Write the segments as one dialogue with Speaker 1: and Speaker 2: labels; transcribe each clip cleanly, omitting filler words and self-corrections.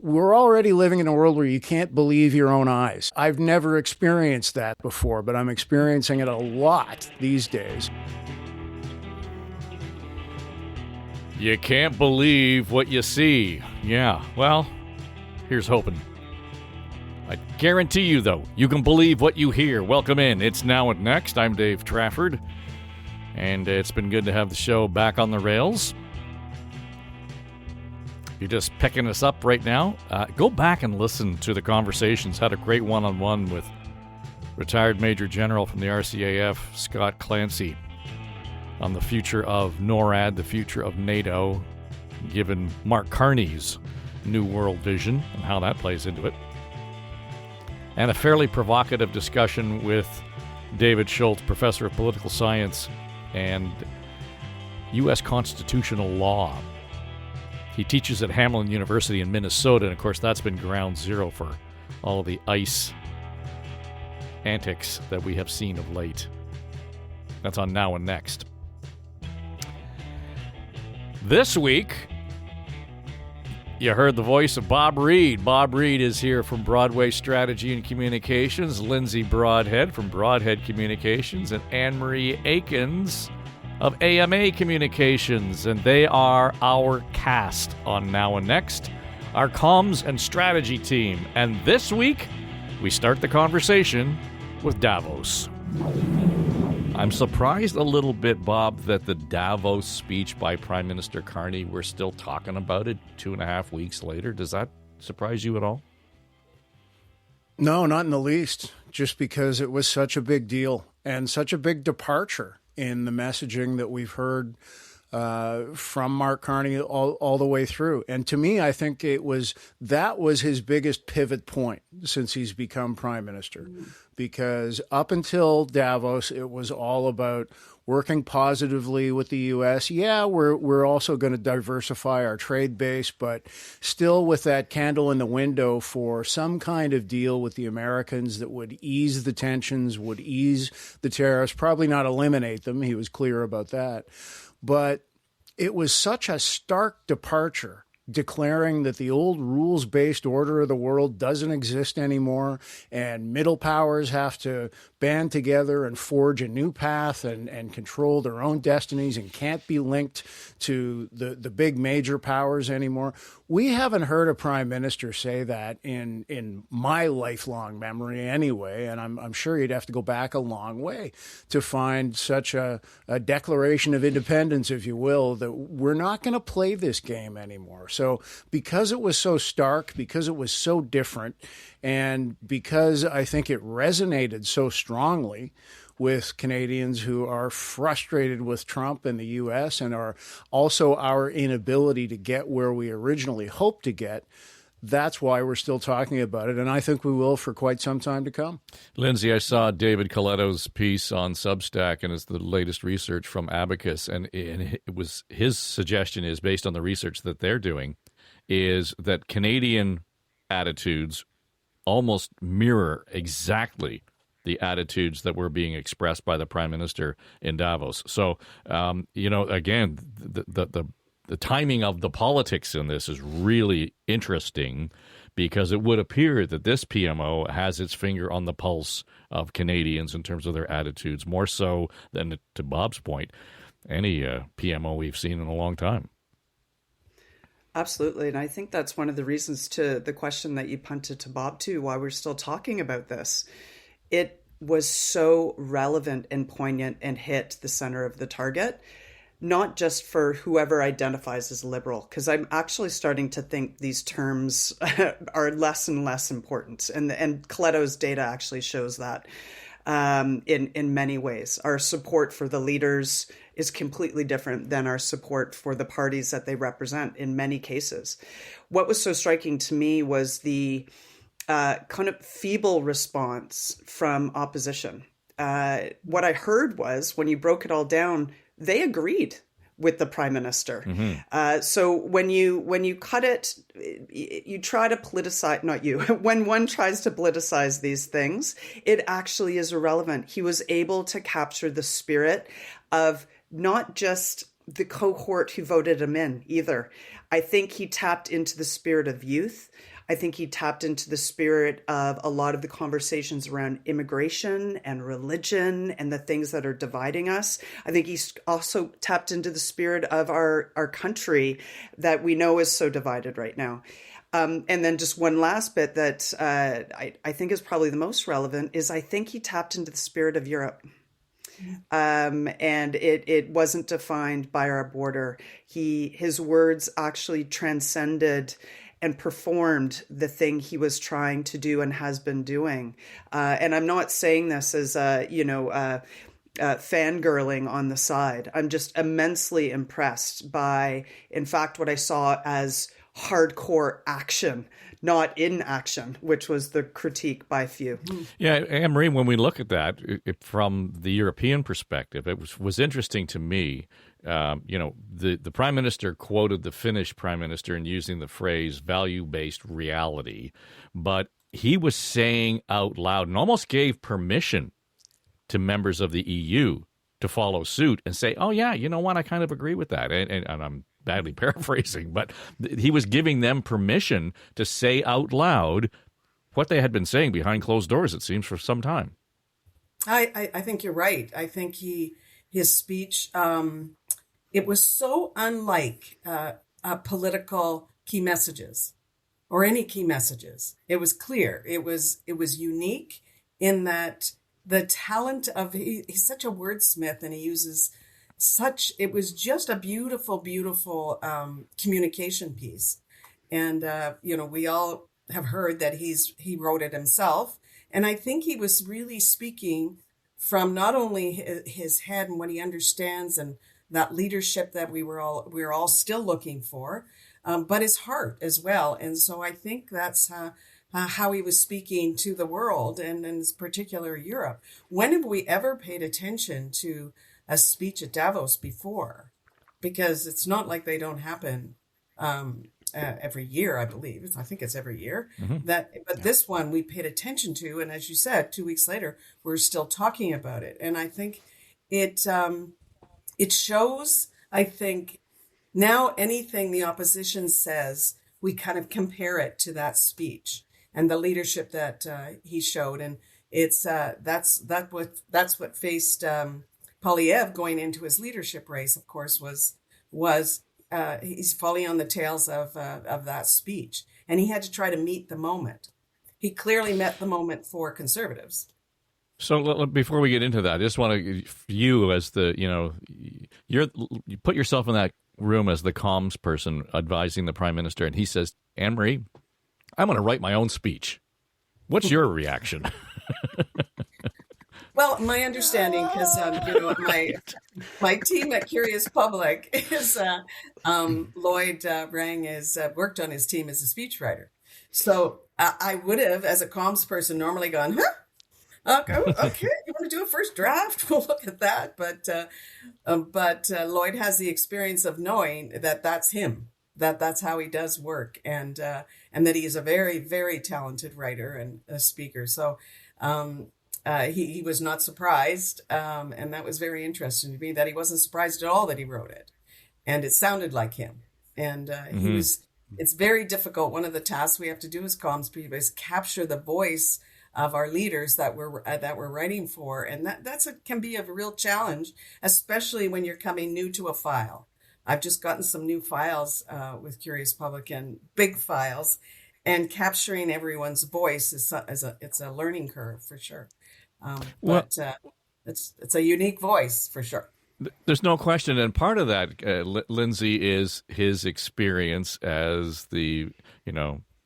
Speaker 1: We're already living in a world where you can't believe your own eyes. I've never experienced that before, but I'm experiencing it a lot these days.
Speaker 2: You can't believe what you see. Yeah, well, here's hoping. I guarantee you, though, you can believe what you hear. Welcome in. It's Now and Next. I'm Dave Trafford, and it's been good to have the show back on the rails. You're just picking us up right now. Go back and listen to the conversations. Had a great one-on-one with retired Major General from the RCAF, Scott Clancy, on the future of NORAD, the future of NATO, given Mark Carney's New World Vision and how that plays into it. And a fairly provocative discussion with David Schultz, professor of political science and U.S. constitutional law. He teaches at Hamline University in Minnesota, and of course that's been ground zero for all of the ICE antics that we have seen of late. That's on Now and Next. This week, you heard the voice of Bob Reed. Bob Reed is here from Broadway Strategy and Communications, Lindsay Broadhead from Broadhead Communications, and Anne-Marie Akins of AMA Communications, and they are our cast on Now and Next, our comms and strategy team. And this week, we start the conversation with Davos. I'm surprised a little bit, Bob, that the Davos speech by Prime Minister Carney, we're still talking about it 2.5 weeks later. Does that surprise you at all?
Speaker 1: No, not in the least, just because it was such a big deal and such a big departure in the messaging that we've heard from Mark Carney all the way through. And to me, I think that was his biggest pivot point since he's become prime minister. Because up until Davos, it was all about working positively with the U.S. Yeah, we're also going to diversify our trade base, but still with that candle in the window for some kind of deal with the Americans that would ease the tensions, would ease the tariffs, probably not eliminate them. He was clear about that. But it was such a stark departure, declaring that the old rules-based order of the world doesn't exist anymore, and middle powers have to band together and forge a new path and control their own destinies and can't be linked to the big major powers anymore. We haven't heard a prime minister say that in my lifelong memory anyway, and I'm sure you'd have to go back a long way to find such a declaration of independence, if you will, that we're not going to play this game anymore. So because it was so stark, because it was so different, and because I think it resonated so strongly with Canadians who are frustrated with Trump and the U.S. and are also our inability to get where we originally hoped to get, that's why we're still talking about it, and I think we will for quite some time to come.
Speaker 2: Lindsay, I saw David Coletto's piece on Substack, and it's the latest research from Abacus, and it was his suggestion is, based on the research that they're doing, is that Canadian attitudes almost mirror exactly the attitudes that were being expressed by the Prime Minister in Davos. So, again, the timing of the politics in this is really interesting, because it would appear that this PMO has its finger on the pulse of Canadians in terms of their attitudes, more so than, to Bob's point, any PMO we've seen in a long time.
Speaker 3: Absolutely. And I think that's one of the reasons to the question that you punted to Bob too, why we're still talking about this. It was so relevant and poignant and hit the center of the target, not just for whoever identifies as liberal, because I'm actually starting to think these terms are less and less important. And Coletto's data actually shows that in many ways. Our support for the leaders is completely different than our support for the parties that they represent in many cases. What was so striking to me was the kind of feeble response from opposition. What I heard was, when you broke it all down, they agreed with the prime minister. Mm-hmm. So when you cut it, you try to politicize, not you, when one tries to politicize these things, it actually is irrelevant. He was able to capture the spirit of not just the cohort who voted him in either. I think he tapped into the spirit of youth. I think he tapped into the spirit of a lot of the conversations around immigration and religion and the things that are dividing us. I think he's also tapped into the spirit of our country that we know is so divided right now. And then just one last bit that I think is probably the most relevant is I think he tapped into the spirit of Europe. And it wasn't defined by our border. His words actually transcended and performed the thing he was trying to do and has been doing. And I'm not saying this as fangirling on the side. I'm just immensely impressed by, in fact, what I saw as hardcore action, not inaction, which was the critique by few.
Speaker 2: Yeah, Anne-Marie, when we look at that from the European perspective, it was interesting to me. The Prime Minister quoted the Finnish Prime Minister in using the phrase value-based reality, but he was saying out loud and almost gave permission to members of the EU to follow suit and say, oh, yeah, you know what, I kind of agree with that. And I'm badly paraphrasing, but he was giving them permission to say out loud what they had been saying behind closed doors, it seems, for some time.
Speaker 4: I think you're right. I think his speech, it was so unlike political key messages or any key messages. It was clear. It was unique in that the talent of, he's such a wordsmith, and he uses it was just a beautiful, beautiful communication piece. And, we all have heard that he wrote it himself. And I think he was really speaking from not only his head and what he understands and that leadership that we're all still looking for, but his heart as well. And so I think that's how he was speaking to the world, and in particular Europe. When have we ever paid attention to a speech at Davos before? Because it's not like they don't happen every year, I believe. I think it's every year. Mm-hmm. This one we paid attention to, and as you said, 2 weeks later, we're still talking about it. And I think it shows, I think, now anything the opposition says, we kind of compare it to that speech and the leadership that he showed. And it's that's what faced Poilievre going into his leadership race, of course, was he's falling on the tails of that speech, and he had to try to meet the moment. He clearly met the moment for Conservatives.
Speaker 2: So before we get into that, I just want to, you as you put yourself in that room as the comms person advising the Prime Minister, and he says, Anne-Marie, I'm going to write my own speech. What's your reaction?
Speaker 4: Well, my understanding, because my team at Curious Public is Lloyd Rang has worked on his team as a speechwriter. So I would have, as a comms person, normally gone, okay, you want to do a first draft? We'll look at that. But Lloyd has the experience of knowing that that's him, that's how he does work, and that he is a very, very talented writer and a speaker. So. He was not surprised, and that was very interesting to me, that he wasn't surprised at all that he wrote it, and it sounded like him. And he was. It's very difficult. One of the tasks we have to do as comms people is capture the voice of our leaders that we're writing for, and can be a real challenge, especially when you're coming new to a file. I've just gotten some new files with Curious Public, and big files, and capturing everyone's voice it's a learning curve for sure. But it's a unique voice for sure.
Speaker 2: There's no question, and part of that, Lindsay, is his experience as the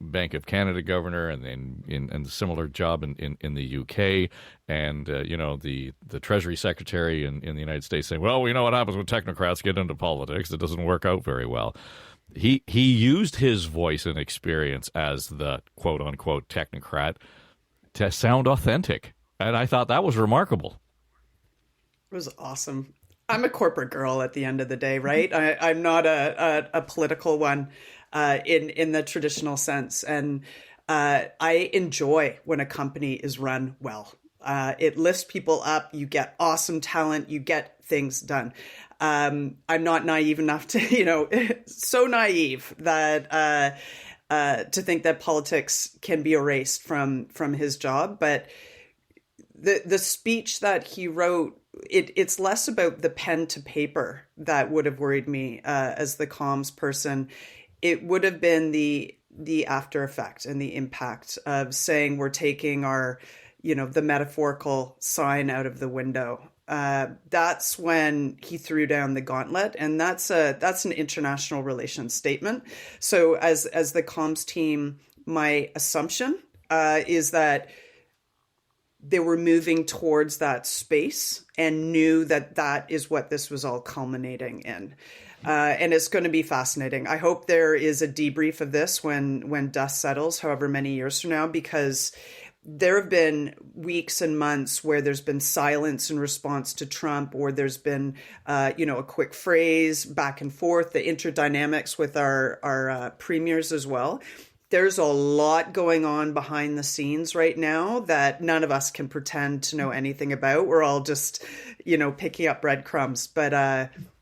Speaker 2: Bank of Canada governor, and then in a similar job in the UK, and the Treasury Secretary in the United States saying, well, we know what happens when technocrats get into politics. It doesn't work out very well. He used his voice and experience as the quote unquote technocrat to sound authentic. And I thought that was remarkable.
Speaker 3: It was awesome. I'm a corporate girl at the end of the day, right? I'm not a political one in the traditional sense. And I enjoy when a company is run well. It lifts people up. You get awesome talent. You get things done. I'm not naive enough to, so naive that to think that politics can be erased from his job. But the speech that he wrote, it's less about the pen to paper that would have worried me as the comms person. It would have been the after effect and the impact of saying we're taking our, the metaphorical sign out of the window. That's when he threw down the gauntlet, and that's an international relations statement. So as the comms team, my assumption is that they were moving towards that space and knew that is what this was all culminating in. And it's going to be fascinating. I hope there is a debrief of this when dust settles, however many years from now, because there have been weeks and months where there's been silence in response to Trump, or there's been, a quick phrase back and forth, the interdynamics with our premiers as well. There's a lot going on behind the scenes right now that none of us can pretend to know anything about. We're all just, picking up breadcrumbs. But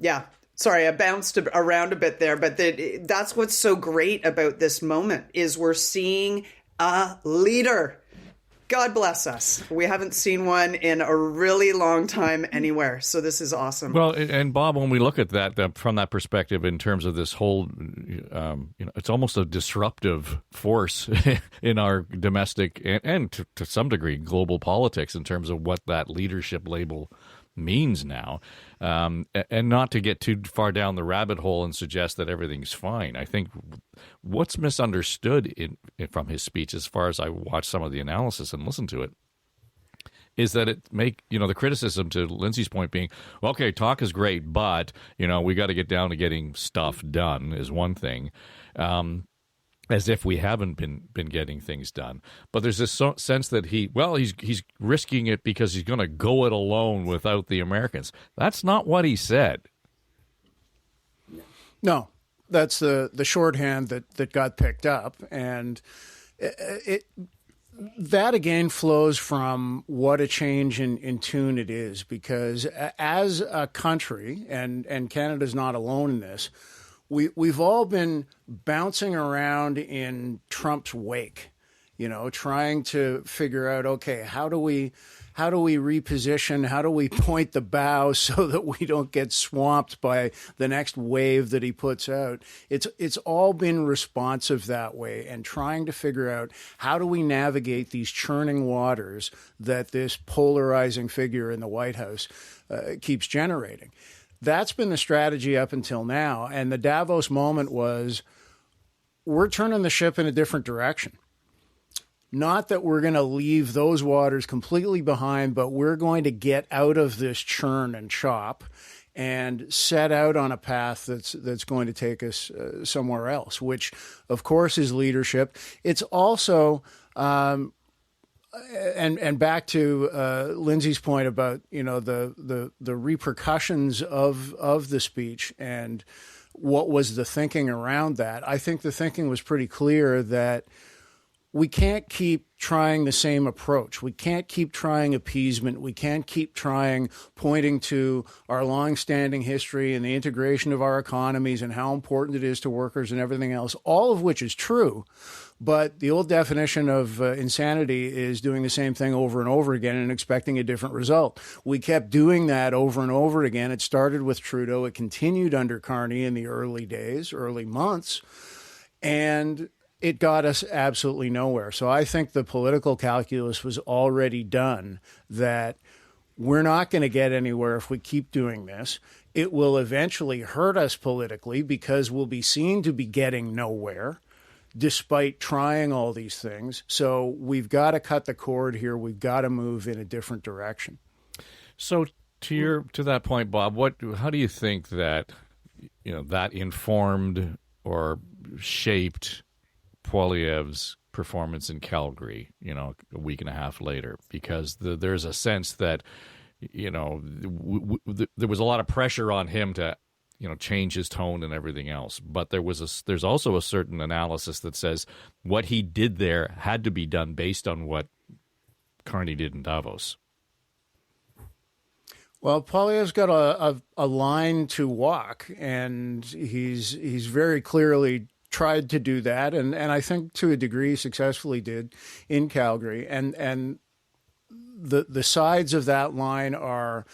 Speaker 3: yeah, sorry, I bounced around a bit there. But that's what's so great about this moment is we're seeing a leader. God bless us. We haven't seen one in a really long time anywhere. So this is awesome.
Speaker 2: Well, and Bob, when we look at that from that perspective, in terms of this whole, it's almost a disruptive force in our domestic and to some degree global politics in terms of what that leadership label means now, and not to get too far down the rabbit hole and suggest that everything's fine. I think what's misunderstood from his speech, as far as I watched some of the analysis and listened to it, is that the criticism to Lindsay's point being, well, okay, talk is great, but we got to get down to getting stuff done is one thing. As if we haven't been getting things done. But there's this sense that he's risking it because he's going to go it alone without the Americans. That's not what he said.
Speaker 1: No, that's the shorthand that got picked up. And that again flows from what a change in tune it is, because as a country, and Canada's not alone in this, we've all been bouncing around in Trump's wake, trying to figure out, okay, how do we reposition? How do we point the bow so that we don't get swamped by the next wave that he puts out? It's all been responsive that way, and trying to figure out how do we navigate these churning waters that this polarizing figure in the White House keeps generating. That's been the strategy up until now. And the Davos moment was, we're turning the ship in a different direction. Not that we're going to leave those waters completely behind, but we're going to get out of this churn and chop and set out on a path that's going to take us somewhere else, which, of course, is leadership. It's also... And back to Lindsay's point about the repercussions of the speech and what was the thinking around that. I think the thinking was pretty clear that we can't keep trying the same approach. We can't keep trying appeasement. We can't keep trying pointing to our longstanding history and the integration of our economies and how important it is to workers and everything else, all of which is true. But the old definition of insanity is doing the same thing over and over again and expecting a different result. We kept doing that over and over again. It started with Trudeau. It continued under Carney in the early months, and it got us absolutely nowhere. So I think the political calculus was already done that we're not going to get anywhere if we keep doing this. It will eventually hurt us politically because we'll be seen to be getting nowhere, despite trying all these things. So we've got to cut the cord here. We've got to move in a different direction.
Speaker 2: So to that point, Bob, how do you think that that informed or shaped Poilievre's performance in Calgary, a week and a half later? Because there's a sense that there was a lot of pressure on him to change his tone and everything else. But there's also a certain analysis that says what he did there had to be done based on what Carney did in Davos.
Speaker 1: Well, Poilievre's got a line to walk, and he's very clearly tried to do that, and I think to a degree successfully did in Calgary. And the sides of that line are,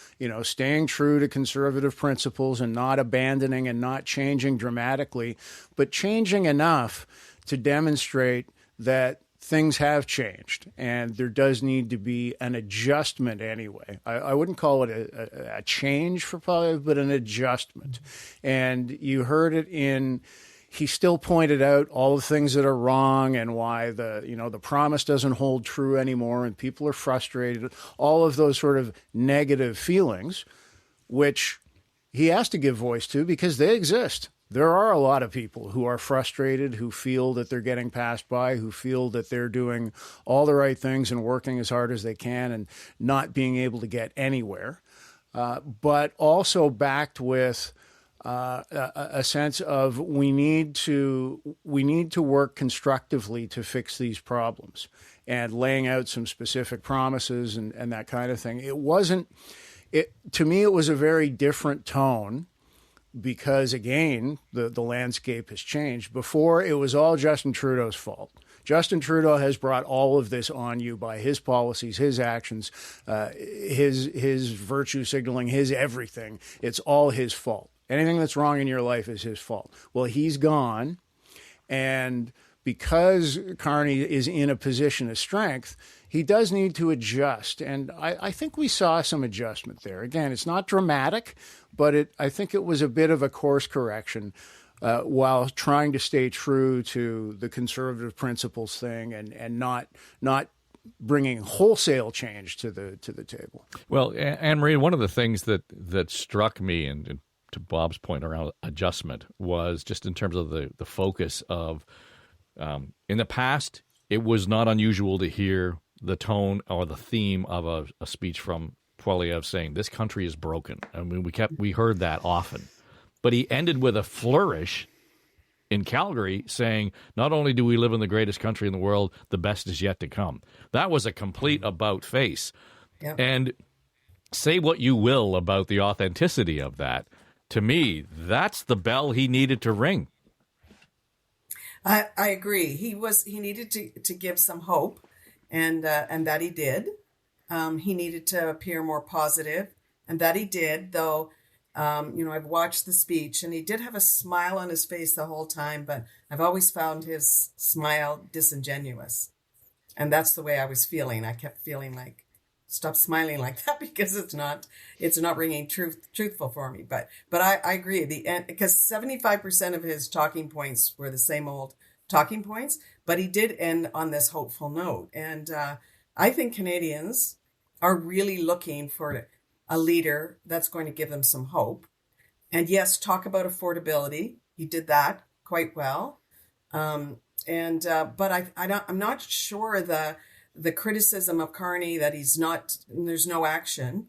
Speaker 1: staying true to conservative principles and not abandoning and not changing dramatically, but changing enough to demonstrate that things have changed and there does need to be an adjustment anyway. I wouldn't call it a change for Poilievre, but an adjustment. And you heard it he still pointed out all the things that are wrong and why the promise doesn't hold true anymore and people are frustrated, all of those sort of negative feelings, which he has to give voice to because they exist. There are a lot of people who are frustrated, who feel that they're getting passed by, who feel that they're doing all the right things and working as hard as they can and not being able to get anywhere, but also backed with a sense of we need to work constructively to fix these problems and laying out some specific promises and that kind of thing. To me, it was a very different tone because, again, the landscape has changed. Before, it was all Justin Trudeau's fault. Justin Trudeau has brought all of this on you by his policies, his actions, his virtue signaling, his everything. It's all his fault. Anything that's wrong in your life is his fault. Well, he's gone, and because Carney is in a position of strength, he does need to adjust. And I think we saw some adjustment there. Again, it's not dramatic, but I think it was a bit of a course correction while trying to stay true to the conservative principles thing and not bringing wholesale change to the table.
Speaker 2: Well, Anne-Marie, one of the things that struck me, and to Bob's point around adjustment, was just in terms of the focus of in the past, it was not unusual to hear the tone or the theme of a speech from Poilievre saying this country is broken. I mean, we heard that often, but he ended with a flourish in Calgary saying, not only do we live in the greatest country in the world, the best is yet to come. That was a complete about face. Yep. And say what you will about the authenticity of that. To me, that's the bell he needed to ring.
Speaker 4: I agree. He needed to give some hope, and that he did. He needed to appear more positive, and that he did. Though, I've watched the speech, and he did have a smile on his face the whole time. But I've always found his smile disingenuous, and that's the way I was feeling. I kept feeling like, stop smiling like that because it's not ringing truthful for me. But I agree. Because 75% of his talking points were the same old talking points, but he did end on this hopeful note. And I think Canadians are really looking for a leader that's going to give them some hope. And yes, talk about affordability. He did that quite well. But I'm not sure the criticism of Carney that there's no action,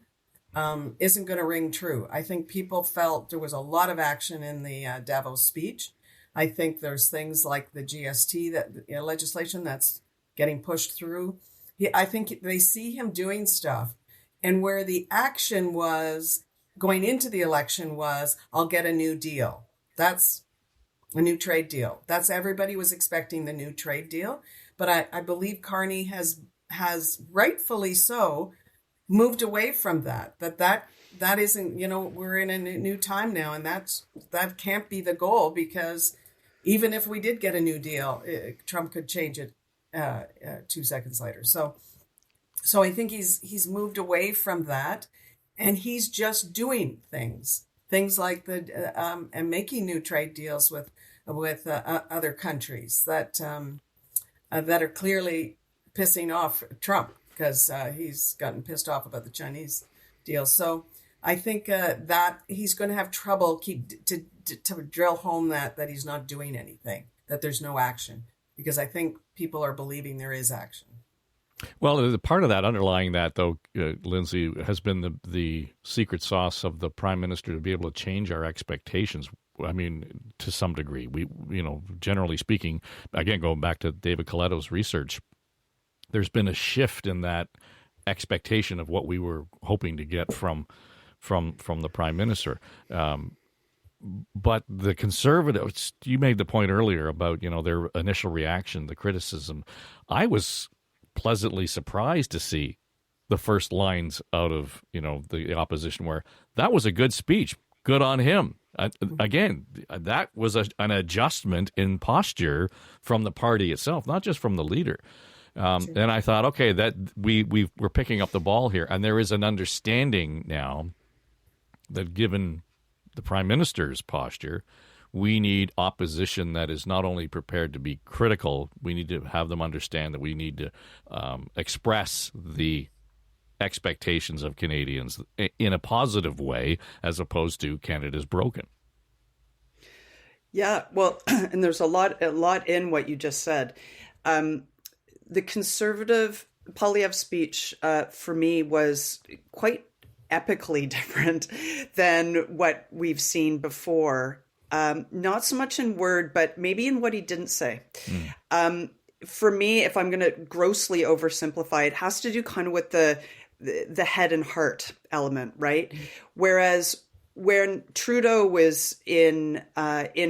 Speaker 4: isn't going to ring true. I think people felt there was a lot of action in the Davos speech. I think there's things like the C.A.S.T legislation that's getting pushed through. I think they see him doing stuff, and where the action was going into the election was, I'll get a new deal. That's a new trade deal. That's everybody was expecting the new trade deal. But I believe Carney has rightfully so moved away from that. That isn't, we're in a new time now, and that can't be the goal, because even if we did get a new deal, Trump could change it 2 seconds later. So I think he's moved away from that, and he's just doing things like and making new trade deals with other countries that are clearly pissing off Trump, because he's gotten pissed off about the Chinese deal. So I think that he's going to have trouble to drill home that he's not doing anything, that there's no action, because I think people are believing there is action.
Speaker 2: Well, the part of that underlying that, though, Lindsay, has been the secret sauce of the Prime Minister to be able to change our expectations. I mean, to some degree, we, generally speaking, again, going back to David Coletto's research, there's been a shift in that expectation of what we were hoping to get from the Prime Minister. But the Conservatives, you made the point earlier about, their initial reaction, the criticism. I was pleasantly surprised to see the first lines out of, the opposition where that was a good speech. Good on him. Again, that was an adjustment in posture from the party itself, not just from the leader. And I thought, okay, that we're picking up the ball here. And there is an understanding now that given the Prime Minister's posture, we need opposition that is not only prepared to be critical, we need to have them understand that we need to express the expectations of Canadians in a positive way, as opposed to Canada's broken.
Speaker 3: Yeah, well, and there's a lot in what you just said. The Conservative Poilievre speech for me was quite epically different than what we've seen before. Not so much in word, but maybe in what he didn't say. For me, if I'm going to grossly oversimplify, it has to do kind of with the head and heart element, right? Whereas when Trudeau was in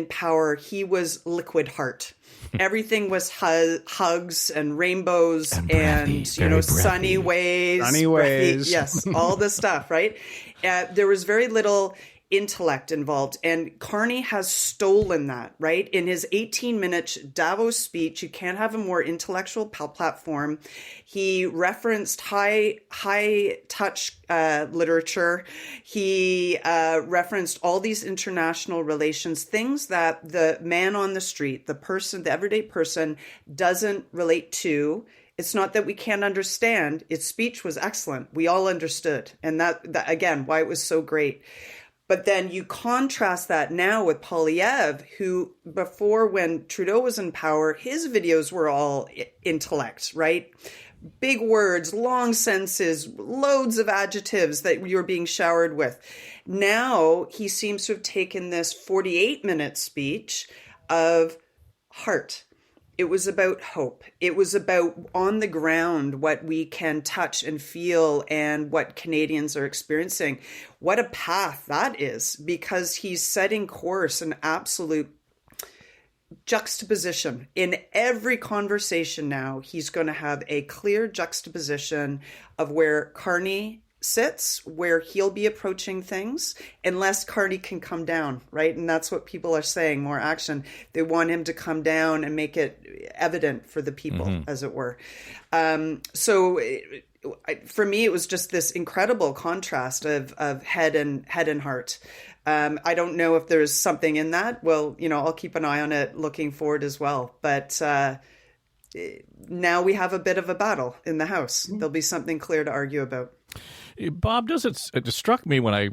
Speaker 3: power, he was liquid heart. Everything was hugs and rainbows and sunny ways.
Speaker 1: Sunny ways.
Speaker 3: Yes, all this stuff, right? There was very little intellect involved. And Carney has stolen that, right? In his 18-minute Davos speech, you can't have a more intellectual platform. He referenced high touch literature. He referenced all these international relations, things that the man on the street, the person, the everyday person doesn't relate to. It's not that we can't understand. Its speech was excellent. We all understood. And that again, why it was so great. But then you contrast that now with Poilievre, who before, when Trudeau was in power, his videos were all intellect, right? Big words, long sentences, loads of adjectives that you're being showered with. Now he seems to have taken this 48-minute speech of heart. It was about hope. It was about on the ground what we can touch and feel and what Canadians are experiencing. What a path that is, because he's setting course, an absolute juxtaposition. In every conversation now, he's going to have a clear juxtaposition of where Carney sits, where he'll be approaching things, unless Carney can come down, right? And that's what people are saying, more action. They want him to come down and make it evident for the people, as it were. So for me, it was just this incredible contrast of head and heart. I don't know if there's something in that. Well, I'll keep an eye on it looking forward as well. But now we have a bit of a battle in the House. There'll be something clear to argue about.
Speaker 2: Bob, it struck me when I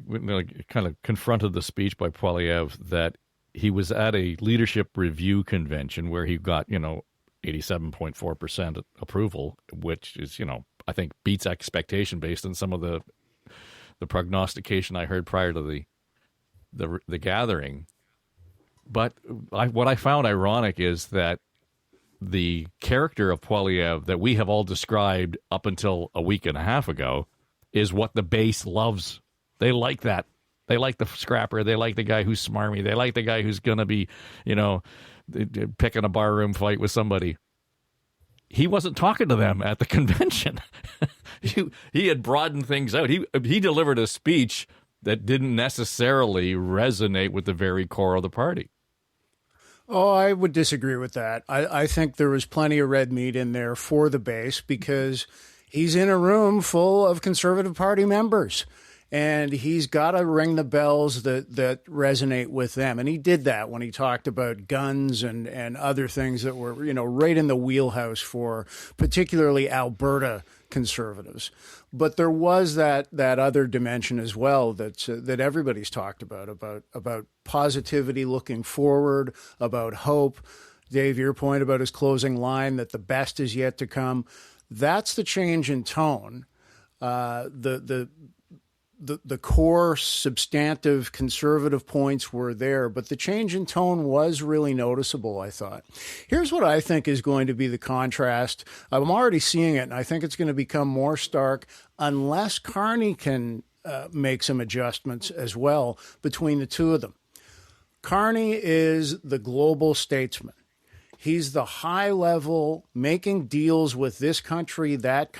Speaker 2: kind of confronted the speech by Poilievre that he was at a leadership review convention where he got, 87.4% approval, which is, I think beats expectation based on some of the prognostication I heard prior to the gathering. But what I found ironic is that the character of Poilievre that we have all described up until a week and a half ago is what the base loves. They like that. They like the scrapper. They like the guy who's smarmy. They like the guy who's going to be, picking a barroom fight with somebody. He wasn't talking to them at the convention. He had broadened things out. He delivered a speech that didn't necessarily resonate with the very core of the party.
Speaker 1: Oh, I would disagree with that. I think there was plenty of red meat in there for the base because he's in a room full of Conservative Party members, and he's got to ring the bells that resonate with them. And he did that when he talked about guns and other things that were, right in the wheelhouse for particularly Alberta Conservatives. But there was that other dimension as well that everybody's talked about positivity looking forward, about hope. Dave, your point about his closing line that the best is yet to come. That's the change in tone. The core substantive Conservative points were there, but the change in tone was really noticeable, I thought. Here's what I think is going to be the contrast. I'm already seeing it, and I think it's going to become more stark unless Carney can make some adjustments as well between the two of them. Carney is the global statesman. He's the high level, making deals with this country, that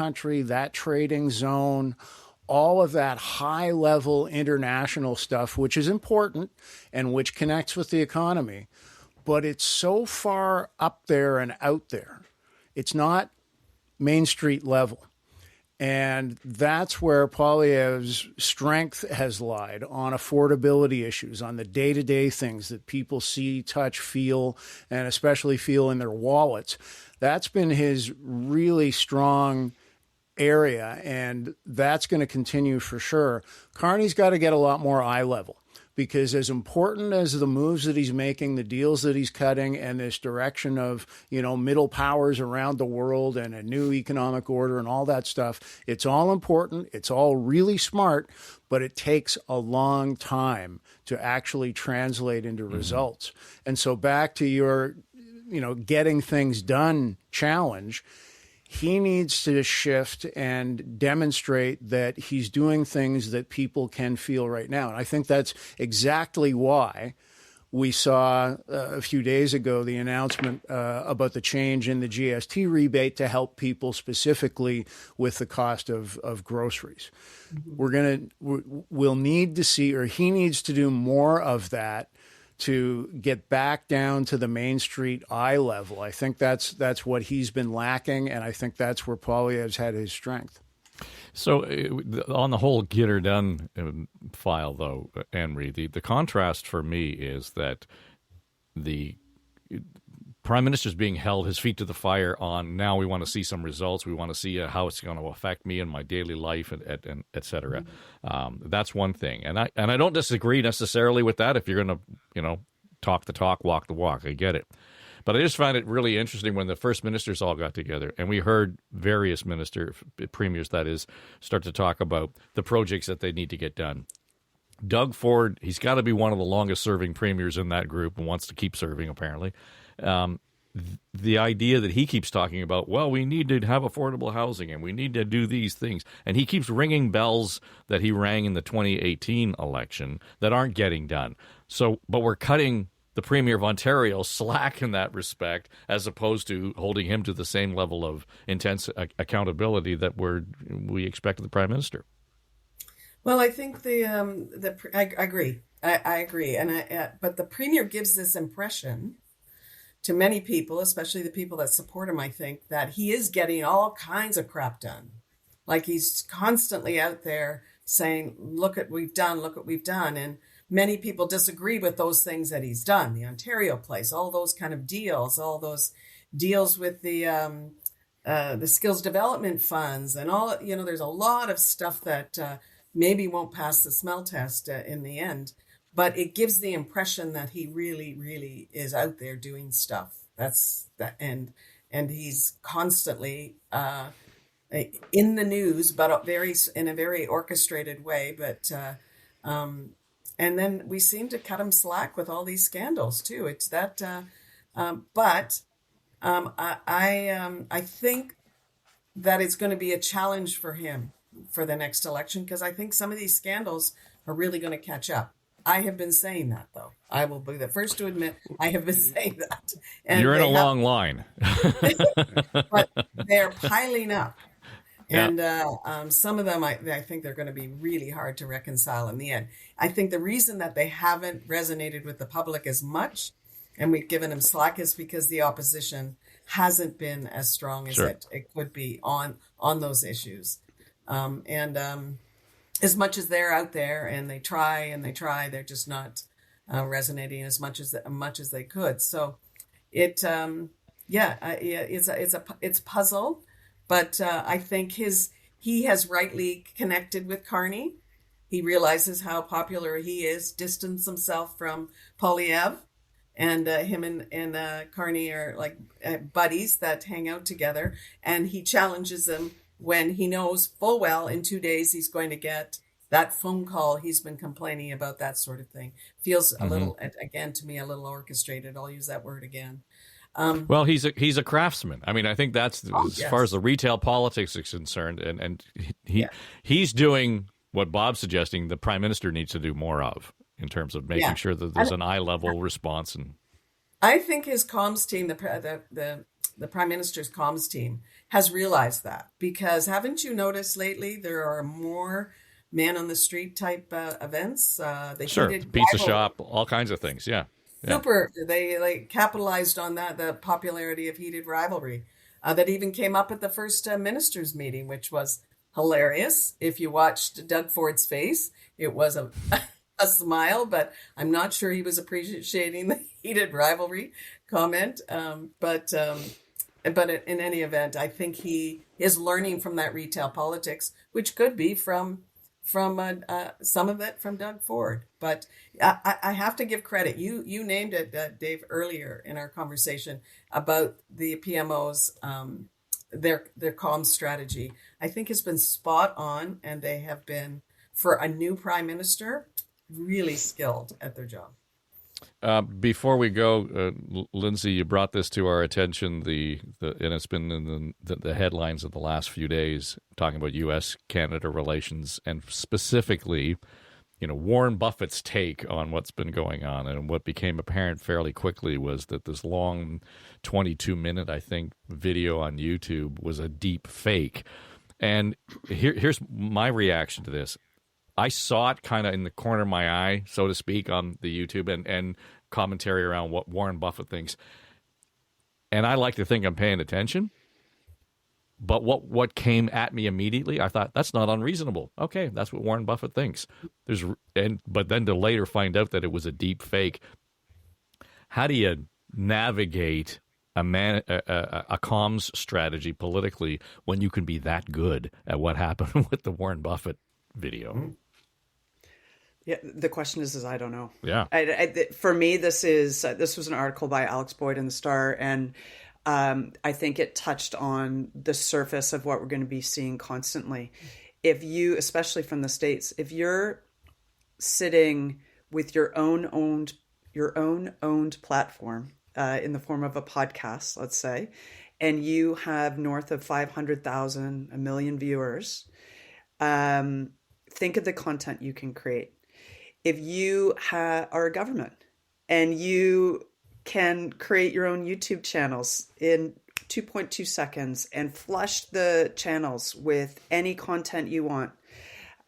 Speaker 1: trading zone, all of that high level international stuff, which is important and which connects with the economy. But it's so far up there and out there. It's not Main Street level. And that's where Poilievre's strength has lied, on affordability issues, on the day-to-day things that people see, touch, feel, and especially feel in their wallets. That's been his really strong area, and that's going to continue for sure. Carney's got to get a lot more eye level, because as important as the moves that he's making, the deals that he's cutting, and this direction of, middle powers around the world and a new economic order and all that stuff, it's all important. It's all really smart, but it takes a long time to actually translate into results. And so back to your, getting things done challenge, he needs to shift and demonstrate that he's doing things that people can feel right now. And I think that's exactly why we saw a few days ago the announcement about the change in the GST rebate to help people specifically with the cost of groceries. We'll need to see, or he needs to do more of that to get back down to the Main Street eye level. I think that's what he's been lacking, and I think that's where Poilievre's had his strength.
Speaker 2: So on the whole get her done file, though, Henry, the contrast for me is that the Prime Minister's being held his feet to the fire on, now we want to see some results. We want to see how it's going to affect me in my daily life, and et cetera. That's one thing. And I don't disagree necessarily with that. If you're going to, talk the talk, walk the walk, I get it. But I just find it really interesting when the first ministers all got together and we heard various premiers, that is, start to talk about the projects that they need to get done. Doug Ford, he's got to be one of the longest serving premiers in that group and wants to keep serving, apparently. The idea that he keeps talking about, well, we need to have affordable housing and we need to do these things. And he keeps ringing bells that he rang in the 2018 election that aren't getting done. So, but we're cutting the Premier of Ontario slack in that respect, as opposed to holding him to the same level of intense accountability that we expect of the Prime Minister.
Speaker 4: Well, I think I agree. I agree. But the Premier gives this impression to many people, especially the people that support him, I think, that he is getting all kinds of crap done. Like he's constantly out there saying, look what we've done. And many people disagree with those things that he's done. The Ontario Place, all those kind of deals, all those deals with the skills development funds and all, there's a lot of stuff that maybe won't pass the smell test in the end. But it gives the impression that he really, really is out there doing stuff. That's that, and he's constantly in the news, but in a very orchestrated way. But and then we seem to cut him slack with all these scandals too. It's that. But I think that it's going to be a challenge for him for the next election, because I think some of these scandals are really going to catch up. I have been saying that, though. I will be the first to admit I have been saying that. And
Speaker 2: you're in a long line.
Speaker 4: But they're piling up. And some of them, I think they're going to be really hard to reconcile in the end. I think the reason that they haven't resonated with the public as much, and we've given them slack, is because the opposition hasn't been as strong as it could be on those issues. As much as they're out there and they try, they're just not resonating as much as they could. So it's a puzzle, but I think he has rightly connected with Carney. He realizes how popular he is, distanced himself from Poilievre, and him and Carney are like buddies that hang out together, and he challenges them when he knows full well in 2 days he's going to get that phone call he's been complaining about, that sort of thing. Feels a little, again, to me, a little orchestrated. I'll use that word again.
Speaker 2: Well, he's a craftsman. I mean, I think that's far as the retail politics is concerned, and he's doing what Bob's suggesting the Prime Minister needs to do more of. in terms of making sure that there's an eye-level response. And
Speaker 4: I think his comms team, the Prime Minister's comms team, has realized that, because haven't you noticed lately there are more man on the street type events?
Speaker 2: Sure, pizza shop, all kinds of things. Yeah.
Speaker 4: Super. They capitalized on that, the popularity of heated rivalry that even came up at the first ministers' meeting, which was hilarious. If you watched Doug Ford's face, it was a smile, but I'm not sure he was appreciating the heated rivalry comment. But in any event, I think he is learning from that retail politics, which could be from some of it from Doug Ford. But I have to give credit. You named it, Dave, earlier in our conversation about the PMOs, their comms strategy. I think has been spot on, and they have been, for a new prime minister, really skilled at their job.
Speaker 2: Before we go, Lindsay, you brought this to our attention, and it's been in the headlines of the last few days, talking about U.S.-Canada relations, and specifically, Warren Buffett's take on what's been going on. And what became apparent fairly quickly was that this long 22-minute, I think, video on YouTube was a deep fake. And here's my reaction to this. I saw it kind of in the corner of my eye, so to speak, on the YouTube and commentary around what Warren Buffett thinks. And I like to think I'm paying attention. But what came at me immediately, I thought, that's not unreasonable. Okay, that's what Warren Buffett thinks. But then to later find out that it was a deep fake. How do you navigate a comms strategy politically when you can be that good at what happened with the Warren Buffett video? Mm-hmm.
Speaker 3: Yeah, the question is I don't know.
Speaker 2: Yeah.
Speaker 3: For me, this was an article by Alex Boyd in the Star, and I think it touched on the surface of what we're going to be seeing constantly. If you, especially from the States, if you're sitting with your own owned platform in the form of a podcast, let's say, and you have north of 500,000, 1 million viewers, think of the content you can create. If you are a government and you can create your own YouTube channels in 2.2 seconds and flush the channels with any content you want,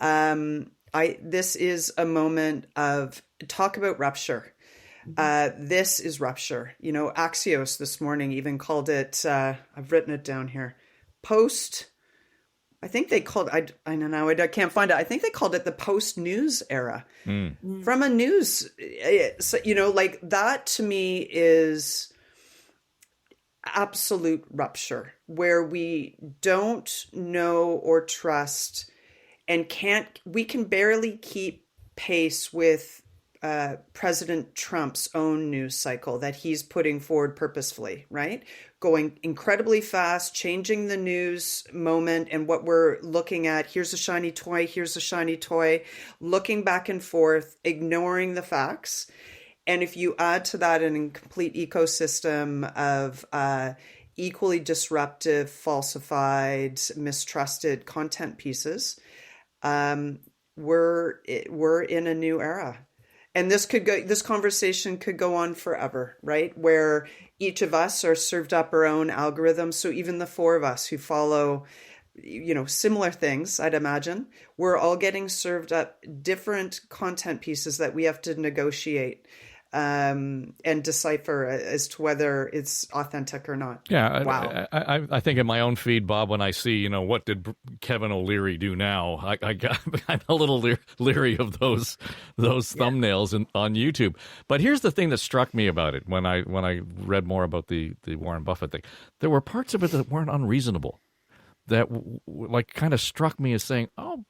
Speaker 3: this is a moment of talk about rupture. This is rupture. Axios this morning even called it, I've written it down here, I think they called, I don't know, I can't find it. I think they called it the post-news era. From a news, like that to me is absolute rupture, where we don't know or trust and we can barely keep pace with President Trump's own news cycle that he's putting forward purposefully, right? Going incredibly fast, changing the news moment and what we're looking at. Here's a shiny toy, looking back and forth, ignoring the facts. And if you add to that an incomplete ecosystem of equally disruptive, falsified, mistrusted content pieces, we're in a new era. And this conversation could go on forever, right? Where each of us are served up our own algorithms. So even the four of us who follow, similar things, I'd imagine, we're all getting served up different content pieces that we have to negotiate and decipher as to whether it's authentic or not.
Speaker 2: Yeah,
Speaker 3: wow.
Speaker 2: I think in my own feed, Bob, when I see, what did Kevin O'Leary do now, I'm a little leery of those thumbnails on YouTube. But here's the thing that struck me about it when I read more about the Warren Buffett thing. There were parts of it that weren't unreasonable, that kind of struck me as saying, oh,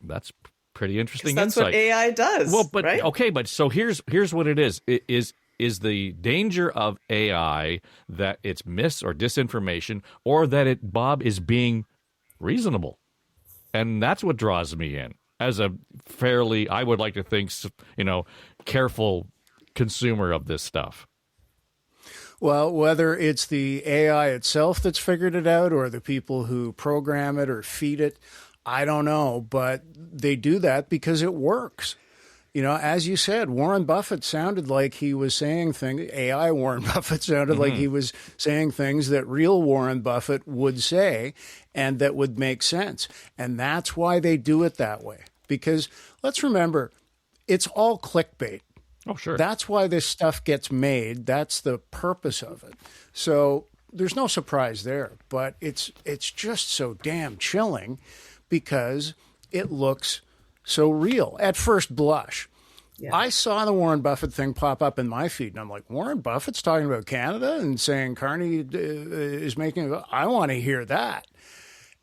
Speaker 2: that's pretty interesting
Speaker 3: that's
Speaker 2: insight.
Speaker 3: What AI does.
Speaker 2: Well, but
Speaker 3: right?
Speaker 2: Okay, but so here's what it is. It is the danger of AI that it's mis or disinformation, or that Bob is being reasonable, and that's what draws me in as a fairly, I would like to think, careful consumer of this stuff.
Speaker 1: Well, whether it's the AI itself that's figured it out, or the people who program it or feed it, I don't know, but they do that because it works. You know, as you said, Warren Buffett sounded like he was saying things, AI Warren Buffett sounded like he was saying things that real Warren Buffett would say and that would make sense. And that's why they do it that way. Because let's remember, it's all clickbait.
Speaker 2: Oh, sure.
Speaker 1: That's why this stuff gets made. That's the purpose of it. So there's no surprise there. But it's just so damn chilling because it looks so real at first blush. Yeah. I saw the Warren Buffett thing pop up in my feed, and I'm like, Warren Buffett's talking about Canada and saying Carney is making – I want to hear that.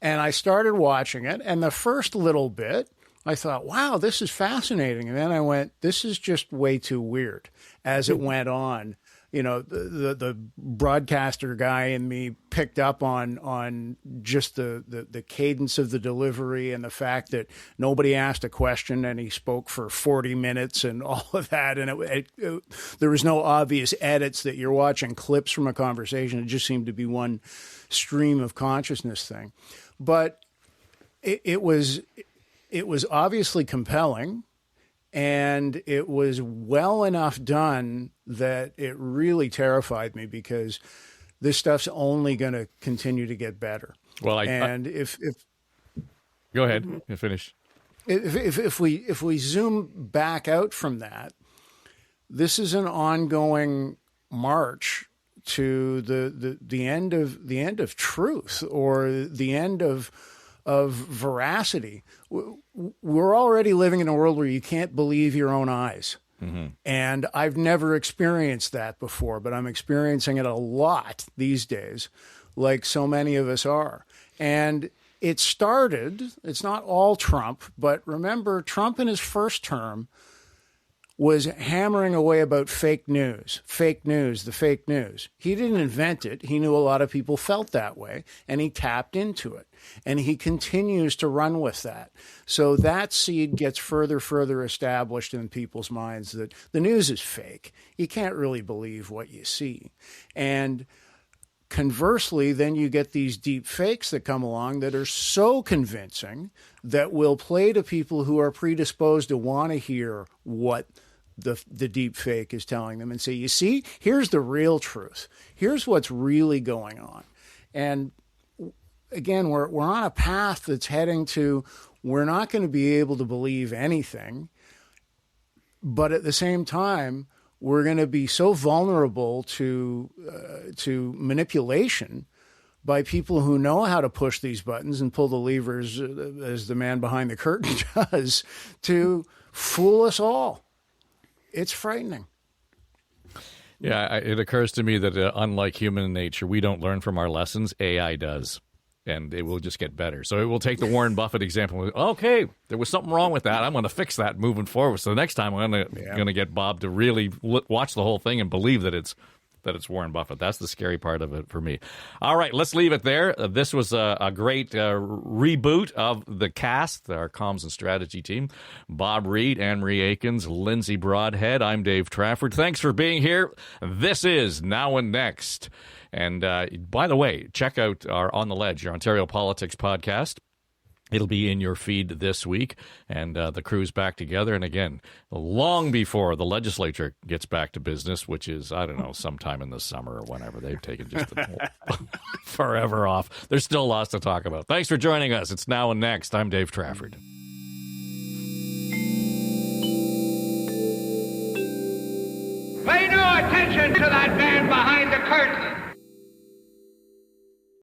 Speaker 1: And I started watching it, and the first little bit, I thought, wow, this is fascinating. And then I went, this is just way too weird as it went on. You know, the broadcaster guy in me picked up on just the cadence of the delivery and the fact that nobody asked a question and he spoke for 40 minutes and all of that. And there was no obvious edits that you're watching clips from a conversation. It just seemed to be one stream of consciousness thing. But it was obviously compelling. And it was well enough done that it really terrified me because this stuff's only going to continue to get better.
Speaker 2: Well,
Speaker 1: if
Speaker 2: go ahead and finish.
Speaker 1: If we zoom back out from that, this is an ongoing march to the end of truth or the end of veracity. We're already living in a world where you can't believe your own eyes. Mm-hmm. And I've never experienced that before, but I'm experiencing it a lot these days, like so many of us are. And it started, it's not all Trump, but remember, Trump in his first term was hammering away about fake news, the fake news. He didn't invent it. He knew a lot of people felt that way, and he tapped into it. And he continues to run with that. So that seed gets further established in people's minds that the news is fake. You can't really believe what you see. And conversely, then you get these deep fakes that come along that are so convincing that will play to people who are predisposed to want to hear what the deep fake is telling them and say, you see, here's the real truth. Here's what's really going on. And again, we're on a path that's heading to we're not going to be able to believe anything, but at the same time, we're going to be so vulnerable to manipulation by people who know how to push these buttons and pull the levers, as the man behind the curtain does, to fool us all. It's frightening.
Speaker 2: Yeah, it occurs to me that unlike human nature, we don't learn from our lessons. AI does. And it will just get better. So it will take the Warren Buffett example. Okay, there was something wrong with that. I'm going to fix that moving forward. So the next time I'm going to get Bob to really watch the whole thing and believe that it's Warren Buffett. That's the scary part of it for me. All right, let's leave it there. This was a great reboot of the C.A.S.T, our comms and strategy team. Bob Reed, Anne-Marie Aikens, Lindsay Broadhead. I'm Dave Trafford. Thanks for being here. This is Now and Next. And by the way, check out our On the Ledge, your Ontario Politics podcast. It'll be in your feed this week, and the crew's back together. And again, long before the legislature gets back to business, which is, I don't know, sometime in the summer or whenever. They've taken just forever off. There's still lots to talk about. Thanks for joining us. It's Now and Next. I'm Dave Trafford.
Speaker 5: Pay no attention to that man behind the curtain.